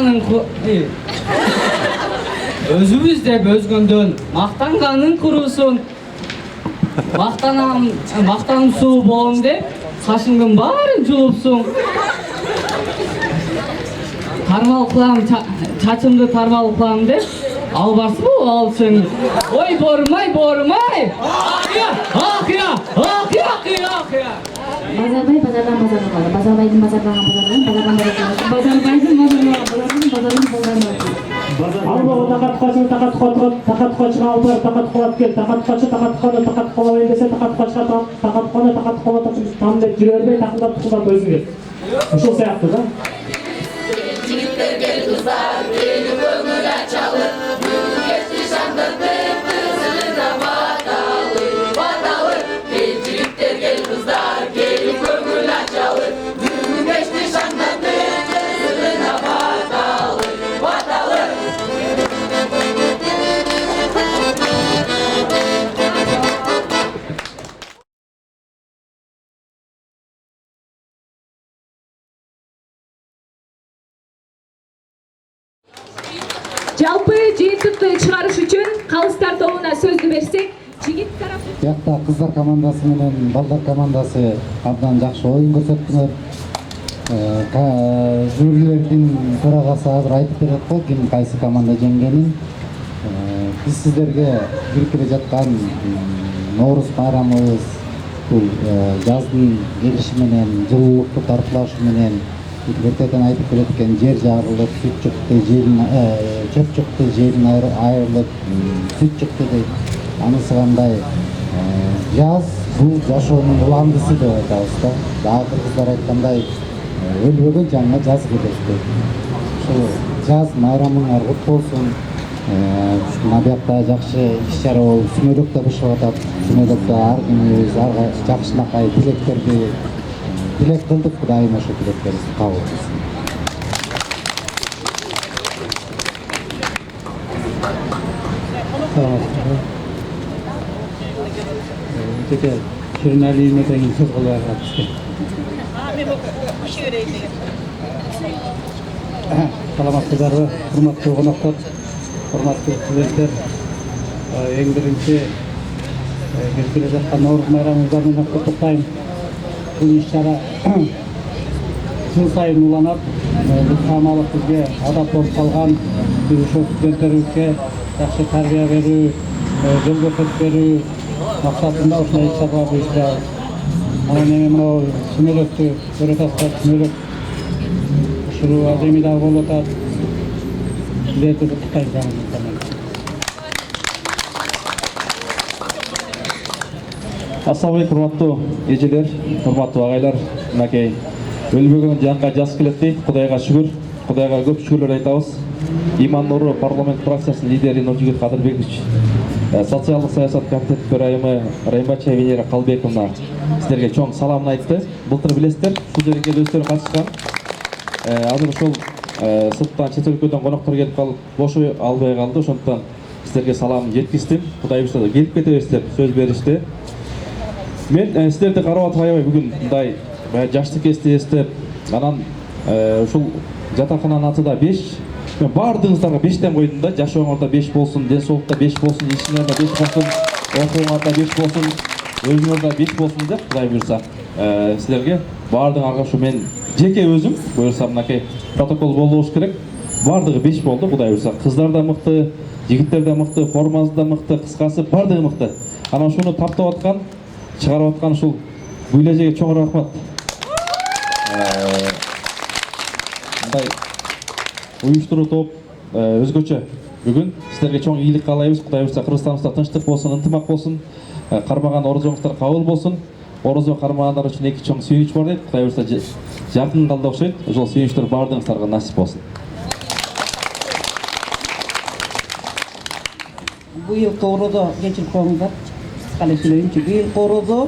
мактанганын өзүбүз деп өзгөндөн мактанганын курусун мактанымсуу болом деп кашыңдын баарын жулупсуң. Тармал кылам, чачымды тармал кылам деп албарсызбы ал сен? Ой борумай. Акыя. Базарбай базардан базарға қалды. Базарбайдың базардан базардан базарбайдың базардан Албағы тақатқашыға албар тақат қолап кел, тақатқашы тақат қолабай десе тақатқашыға тақат қолап там деп жүре бермей тақымдап тұқылдап өзің кел. Ушул сияқты да. Жігіттер кел қыздар, келіп көңіл ачалы, бүгін кешті шаңдыртып, қызылына баталы. Кел жігіттер кел қыздар, келіп көңіл ачалы, бүгін кешті шаңдыртып, қызылына баталы. Жалпы жыйынтыкты чыгарыш үчүн калыстар тобуна сөздү берсек, жигит тарапы Жакта кыздар командасы менен балдар командасы абдан жакшы оюн көрсөттүңөр. Жюрилердин төрагасы азыр айтып берет го ким кайсы команда жеңгенин. Биз сиздерге кирип келе жаткан Ноорус байрамыбыз бул жаздын келиши менен, жылуулукту тартуулашы менен ертеден айтып келеткен жер жарылып, сүт чыкты, чөп чыкты, жерин айрылып, сүт чыкты дейт. Анысыгандай жаз бул жашоонун уландысы деп айтабыз да. Дагы кыздар айткандай өлбөгөн жаңа жаз келет дейт. Ушул жаз майрамыңар куттуу болсун. Мына бuyakta жакшы иш-чара болуп, сүмөлөк да бышып атат. Сүмөлөктө ар күнүбүз жакшынакай тилектерди Dilek kıldık daima şu dileklerimizi kabul etsin. Teke Şirinali'nin öteğin söz olarak atıştı. Salamatçılar ve hurmatlı konaklar, hurmatlı studentler, en birinci gelip жатқан Наурыз майрамыңыздармен құттықтаймын. Бұл іс-шара жыл сайын уланат. Бұл самалық бізге адат болып қалған. Біз ошол студенттерибизге жакшы тарбия берүү, жол көрсөтүп берүү максатында ушундай иш-чара буюштурабыз. Анан эми мына сүмөлөктү көрүп атасыздар, сүмөлөк ушул аземи дагы болуп атат. Сиздерди куттуктайм. Ассалаумалейкум, урматтуу эжелер, урматтуу агайлар, мынакей өлбөгөн жанга жаз келет дейт. Кудайга шүгүр, Кудайга көп шүгүрлөр айтабыз. Иман нуру парламент фракциясынын лидери Нуржигит Кадырбекович, социалдык саясат комитети төрайымы Райымбачева Венера Калбековна сиздерге чоң саламын айтты. Былтыр билесиздер, ушул жерге өздөрү катышкан. Азыр ушул сырттан чет өлкөдөн коноктор келип калып, бошой албай калды. Ошондуктан сиздерге саламын жеткиздим. Кудай буйрса келип кетебиз деп сөз беришти. Мен сиздерди карап атып аябай бүгүн мындай жаштык эсти эстеп, анан ушул жатакананын аты да 5. Мен баардыгыңыздарга 5тен койдум да, жашооңордо 5 болсун, ден соолукта 5 болсун, ишиңерде 5 болсун, окууңарда 5 болсун, өзүңөрдө 5 болсун деп Кудай буйрса сиздерге баардыгыңарга ушу мен жеке өзүм буйрса мынакей протокол болуш керек. Баардыгы 5 болду, Кудай буйрса. Кыздар да мыкты, жигиттер да мыкты, формасы да мыкты, кыскасы баардыгы мыкты. Анан ушуну таптап аткан, чыгарып аткан ушул Буйлажеге чоң рахмат. Мындай уюштуруу топ өзгөчө бүгүн сиздерге чоң ийгилик каалайбыз. Кудай буйрса Кыргызстаныбызда тынчтык болсун, ынтымак болсун, кармаган орозоңуздар кабыл болсун. Орозо кармагандар үчүн эки чоң сүйүнүч бар дейт. Кудай буйрса жакын калды окшойт. Ошол сүйүнүчтөр баардыгыңыздарга насип болсун. Быйылкы орозо кечирип коюңуздар. Кале сүйлөйүнчү. Быйылкы орозо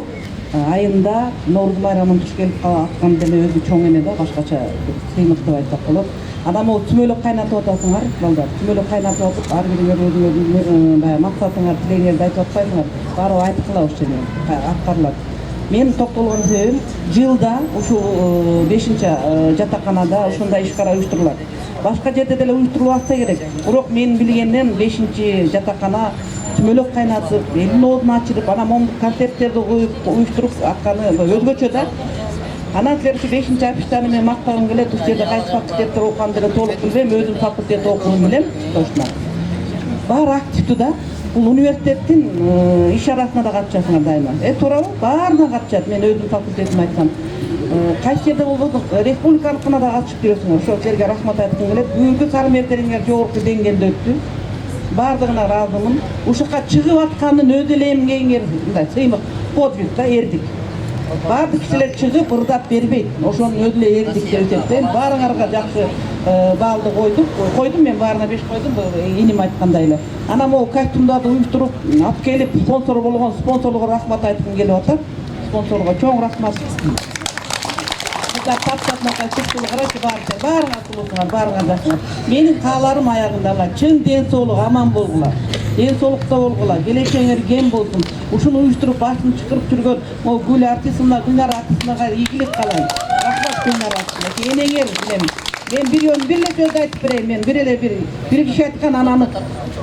айында Ноорuz майрамын туш келип аткан деле өзү чоң эме да, башкача кыймык деп айтсак болот. Анан могу түмөлөк кайнатып атасыңар, балдар. Түмөлөк кайнатып атып, ар бириңер өзүңөрдүн баягы максатыңар, тилегиңерди айтып атпайсыңар. Баары айтылат ушул жерде, аткарылат. Мен токтолгон себебим жылда ушул 5-жатаканада ушундай иш-чара уюштурулат. башка жерде деле уюштурулуп атса керек. Бирок менин билгенден 5-чи жатакана түмөлөк кайнатып, элдин оозун ачырып, анан момдук концерттерди коюп, уюштуруп атканы өзгөчө да. Анан силерчи 5-чи апиштаны мен мактагым келет, ушул жерде кайсы факультетте окуган деле толук билбейм, өзүм факультетте окудум билем, точно. Баары активдүү да. Бул университеттин иш-чарасына да катышасыңар дайыма. Туурабы? Баарына катышат. Мен өзүм факультетимди айтсам. Кайсы жерде болбосун, республикалыкына да катышып жүрөсүңөр. Ошол силерге рахмат айткым келет. Бүгүнкү сармердериңер жогорку деңгээлде өттү. Баардыгына ыраазымын. Ушуга чыгып аткандын өзү эле эмгегиңер мындай сыймык, подвиг да, эрдик. Баардык кишилер чыгып ырдап бербейт. Ошонун өзү эле эрдик деп эсептейм. Баарыңарга жакшы баалды койдум, мен баарына 5 койдум, иним айткандай эле. Анан могу костюмдарды уюштуруп, алып келип спонсор болгон спонсорлорго рахмат айткым келип атат. Спонсорго чоң рахмат. Карачы баарыңар сулуусуңар, баарыңар жакшыңар. Менин кааларым аягында ала чың ден соолук аман болгула. Ден соолукта болгула, келечегиңер кем болсун. Ушуну уюштуруп башын чыкырып жүргөн могу Гүл артистына, Гүлнар артистына ийгилик каалайм. Рахмат Гүлнар артистына. Энеңер билем. Мен бир эле сөз айтып берейин. Мен бир киши айткан ананы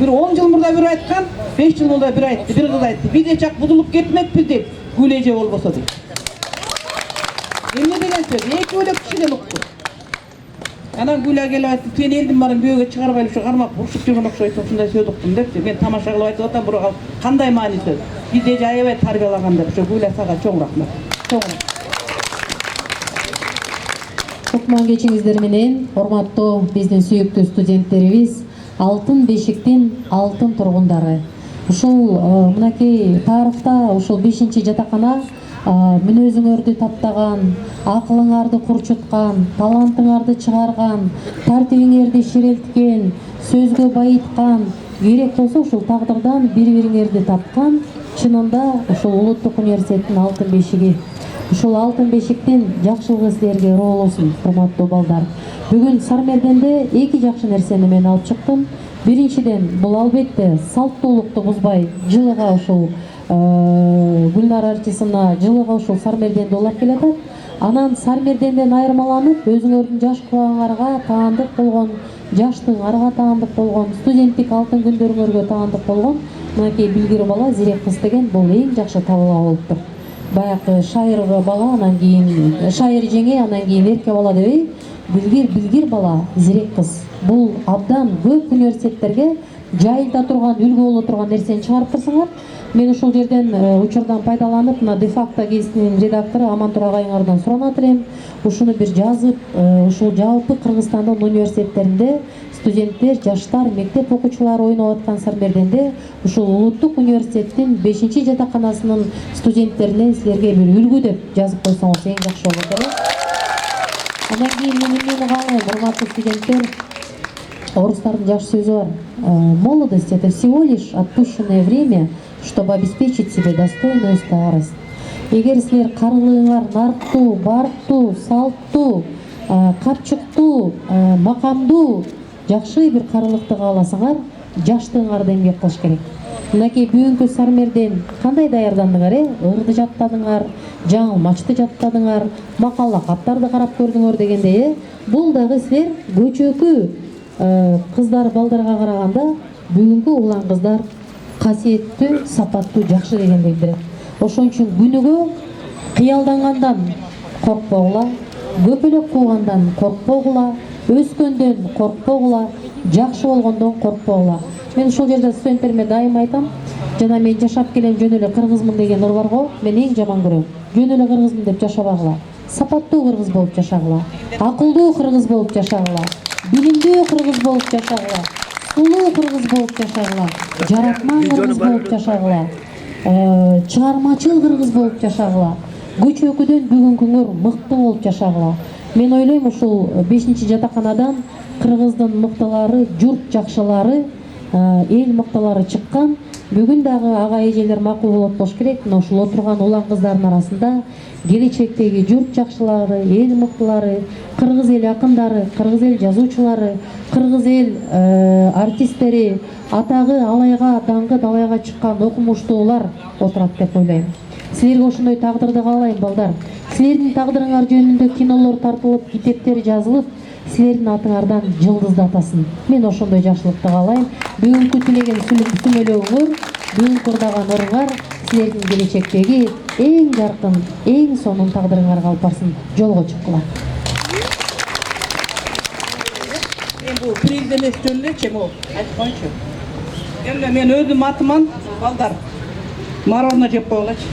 бир 10 жыл мурда бир айткан, 5 жыл мурда бир айтты, бир кыз айтты. Биде чак бузулуп кетмекпиз деп, Гүл эже болбосо деп. Эмне деген сөз? Эки бөлөк кишиден укту. Анан Гүл келип айтты, "Сен элдин баарын бөөгө чыгарбай ушу кармап урушуп жүргөн окшойт, ушундай сөз уктум" депчи. Мен тамаша кылып айтып атам, бирок кандай маани сөз? Биз эже аябай тарбиялаган деп, ошо Гүл сага чоң рахмат. Чоң рахмат. Кутман кечиңиздер менен, урматтуу биздин сүйүктүү студенттерибиз, Алтын бешиктин алтын тургундары. Ушул мынакей тарыхта ушул 5-чи жатакана мүнөзүңөрдү таптаган, акылыңарды курчуткан, талантыңарды чыгарган, тартибиңерди ширелткен, сөзгө байыткан, керек болсо ушул тагдырдан бири-бириңерди тапкан, чынында ушул улуттук университеттин алтын бешиги. Ушул алтын бешиктин жакшылыгы силерге роолосун, урматтуу балдар. Бүгүн Сармерденде 2 жакшы нерсени мен алып чыктым. Биринчиден, бул албетте салттуулукту бузбай, жылыга ушул Гүлнар артистына жылыга ушул Сармерденди улап келатат. Анан Сармерденден айырмаланып, өзүңөрдүн жаш кубагыңарга таандык болгон, жаштын арга таандык болгон, студенттик алтын күндөрүңөргө таандык болгон мынакей билгир бала Зирек кыз деген бул эң жакшы табылга болуптур. Баягы шайыр бала, анан кийин шайыр жеңе, анан кийин эрке бала дебей, билгир бала Зирек кыз. Бул абдан көп университеттерге жайылта турган, үлгү боло турган нерсени чыгарып турсаңар. Мен ушул жерден учурдан пайдаланып, мына де-факто гезитинин редактору Амантур агайыңардан суранат элем. Ушуну бир жазып, ушул жалпы Кыргызстандын университеттеринде студенттер, жаштар, мектеп окуучулары ойноп аткан Сармерденде ушул улуттук университеттин 5-чи жатаканасынын студенттерине силерге бир үлгү деп жазып койсоңуз эң жакшы болот эле. Анан кийин мен эмнени каалайм, урматтуу студенттер? Орустардын жакшы сөзү бар. Молодость — это всего лишь отпущенное время, чтобы обеспечить себе достойную старость. Эгер силер карылыгыңар нарктуу, барктуу, салттуу, капчыктуу, макамдуу, жакшы бир карылыкты кааласаңар, жаштыгыңарды эмгек кылыш керек. Мынакей бүгүнкү Сармерден кандай даярдандыңар? Ырды жаттадыңар, жаңы мачты жаттадыңар, макала каттарды карап көрдүңөр дегендей, бул дагы силер көчөкү кыздар, балдарга караганда бүгүнкү улан кыздар касиеттүү, сапаттуу, жакшы дегенди билдирет. Ошон үчүн күнүгө кыялдангандан коркпогула, көпөлөк куугандан коркпогула, өскөндөн коркпогула, жакшы болгондон коркпогула. Мен ушул жерде студенттериме дайым айтам, жана мен жашап келем жөн эле кыргызмын деген ыр бар го, мен эң жаман көрөм. Жөн эле кыргызмын деп жашабагыла. Сапаттуу кыргыз болуп жашагыла, акылдуу кыргыз болуп жашагыла, билимдүү кыргыз болуп жашагыла, сулуу кыргыз болуп жашагыла, жаратман кыргыз болуп жашагыла, чыгармачыл кыргыз болуп жашагыла, көчөкүдөн бүгүнкүңөр мыкты болуп жашагыла. Мен ойлойм, ушул 5-чи жатаканадан кыргыздын мыктылары, журт жакшылары, эл мыктылары чыккан. Бүгүн дагы ага эжелер макул болуп болуш керек. Мына ушул отурган улан кыздардын арасында келечектеги журт жакшылары, эл мыктылары, кыргыз эл акындары, кыргыз эл жазуучулары, кыргыз эл артисттери, атагы алайга, даңгы далайга чыккан окумуштуулар отурат деп ойлойм. Силерге ошондой тагдырды каалайм, балдар. Силердин тагдырыңар жөнүндө кинолор тартылып, китептер жазылып, силердин атыңардан жылдыздатасын. Мен ошондой жакшылыкты каалайм. Бүгүнкү тилеген сүмөлөңөр, бүгүнкү ырдаган ырыңар силердин келечектеги эң жаркын, эң сонун тагдырыңарга алып барсын. Жолго чыккыла. Мен бул бир эле жөн эле чему айтып коюнчу. Эмне мен өзүм атыман балдар мороженое жеп койгулачы.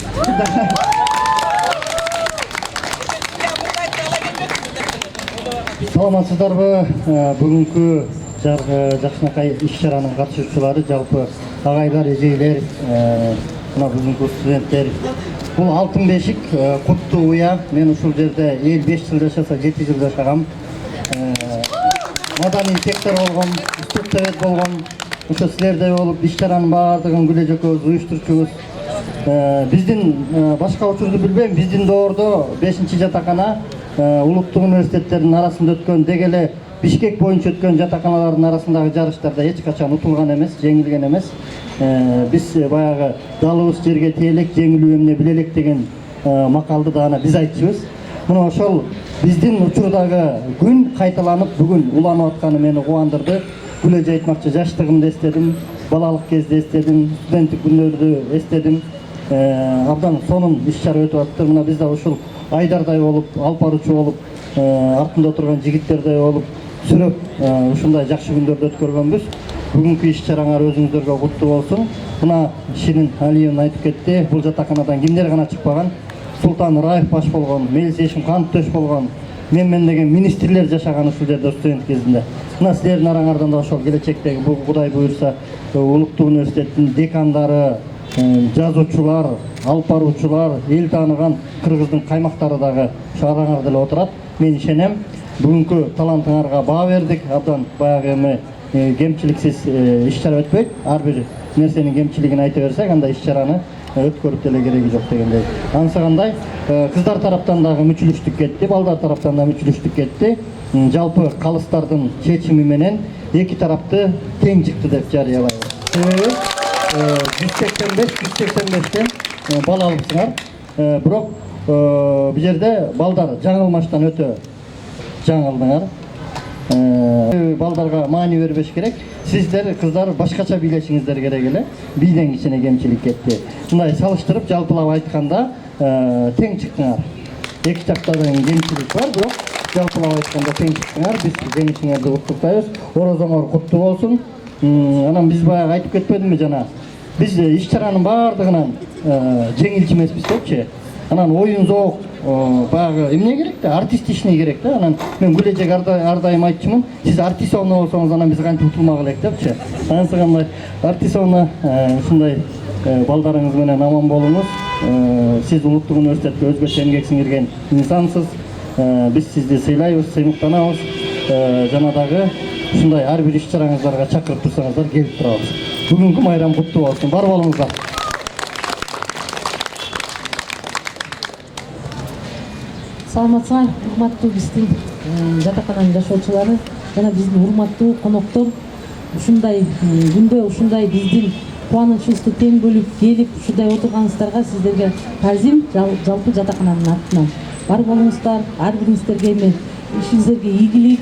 Саламатсыздарбы? Бүгүнкү жакшынакай иш-чаранын катышуучулары, жалпы агайлар, эжейлер, мына бүгүнкү студенттер. Бул алтын бешик, куттуу уя. Мен ушул жерде эл 5 жыл жашаса, 7 жыл жашагам. Маданий сектор болгом, студент болгом. Ошо силердей болуп иш-чаранын баардыгын күлө жөкөбүз, уюштурчубуз. Биздин башка учурду билбейм, биздин доордо 5-жатакана улуттук университеттердин арасында өткөн, деги эле Бишкек боюнча өткөн жатаканалардын арасындагы жарыштарда эч качан утулган эмес, жеңилген эмес. Биз баягы далыбыз жерге тиелек, жеңилүү эмне билелек деген макалды дагы биз айтчубуз. Мына ошол биздин учурдагы күн кайталанып, бүгүн уланып атканы мени кубандырды. Күлөж айтмакчы, жаштыгымды эстедим, балалык кезде эстедим, студенттик күндөрдү эстедим. Абдан сонун иш-чара өтүп атты. Мына биз да ушул айдардай болуп, алып баруучу болуп, артында турган жигиттердей болуп, сүрөп, ушундай жакшы күндөрдү өткөргөнбүз. Бүгүнкү иш-чараңар өзүңүздөргө куттуу болсун. Мына Ширин Алиевна айтып кетти, бул жатаканадан кимдер гана чыкпаган? Султан Раев баш болгон, Мелис Эшимканов төш болгон, мен деген министрлер жашаган ушул жерде студент кезинде. Мына силердин араңардан да ошол келечектеги Кудай буйрса улуттук университеттин декандары, жазуучулар, алып баруучулар, эл тааныган кыргыздын каймактары дагы ошо араңарда эле отурат. Мен ишенем. Бүгүнкү талантыңарга баа бердик. Абдан баягы эми кемчиликсиз иш-чара өтпөйт. Ар бир нерсенин кемчилигин айта берсек, анда иш-чараны өткөрүп деле кереги жок дегендей. Ансыгандай кыздар тараптан дагы мүчүлүштүк кетти, балдар тараптан да мүчүлүштүк кетти. Жалпы калыстардын чечими менен эки тарапты тең чыкты деп жарыялайбыз. Себеби 185-185тен бал алыпсыңар. Бирок бул жерде балдар жаңылмаштан өтө жаңылдыңар. Балдарга маани бербеш керек. Сиздер кыздар башкача бийлешиңиздер керек эле. Бийден кичине кемчилик кетти. Мындай салыштырып жалпылап айтканда тең чыктыңар. Эки жакта да кемчилик бар, бирок жалпылап айтканда тең чыктыңар. Биз жеңишиңерди куттуктайбыз. Орозоңор куттуу болсун. Анан биз баягы айтып кетпедимби жана? Биз иш-чаранын баардыгынан жеңилчи эмеспиз депчи. Анан оюн зоок баягы эмне керек да? Артистичный керек да. Анан мен күлөжөк ар дайым айтчумун. Сиз артисовна болсоңуз анан биз кантип утулмак элек депчи. Ансыгандай артисовна ушундай балдарыңыз менен аман болуңуз. Сиз улуттук университетке өзгөчө эмгек сиңирген инсансыз. Биз сизди сыйлайбыз, сыймыктанабыз. Жана дагы ушундай ар бир иш-чараңыздарга чакырып турсаңыздар келип турабыз. Бүгүнкү майрам куттуу болсун. Бар болуңуздар. Саламатсыздар, урматтуу биздин жатакананын жашоочулары жана биздин урматтуу коноктор. Ушундай күндө ушундай биздин кубанычыбызды тең бөлүп келип ушундай отурганыңыздарга сиздерге тазим жалпы жатакананын атынан. Бар болуңуздар, ар бириңиздерге эми ишиңиздерге ийгилик.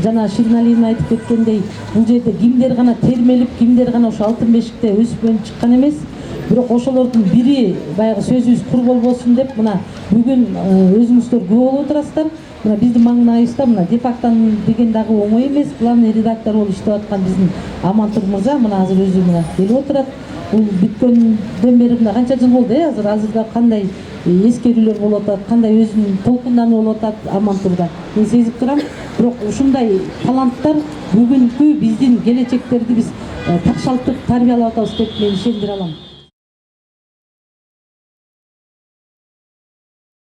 Жана Ширин Алиевна айтып кеткендей, бул жерде кимдер гана термелип, кимдер гана ошо алтын бешикте өсүп чыккан эмес. Бирок ошолордун бири баягы сөзүбүз кур болбосун деп мына бүгүн өзүңүздөр күбө болуп отурасыздар. Мына биздин маңнайыбызда мына Депактан деген дагы оңой эмес, главный редактор болуп иштеп аткан биздин Амантур мырза мына азыр өзү мына келип отурат. Бул бүткөндөн бери мына канча жыл болду азырда кандай эскерүүлөр болуп атат, кандай өзүнүн толкундануу болуп атат Амантурда. Мен сезип турам. Бирок ушундай таланттар бүгүнкү биздин келечектерди биз такшалтып тарбиялап атабыз деп мен ишендире алам.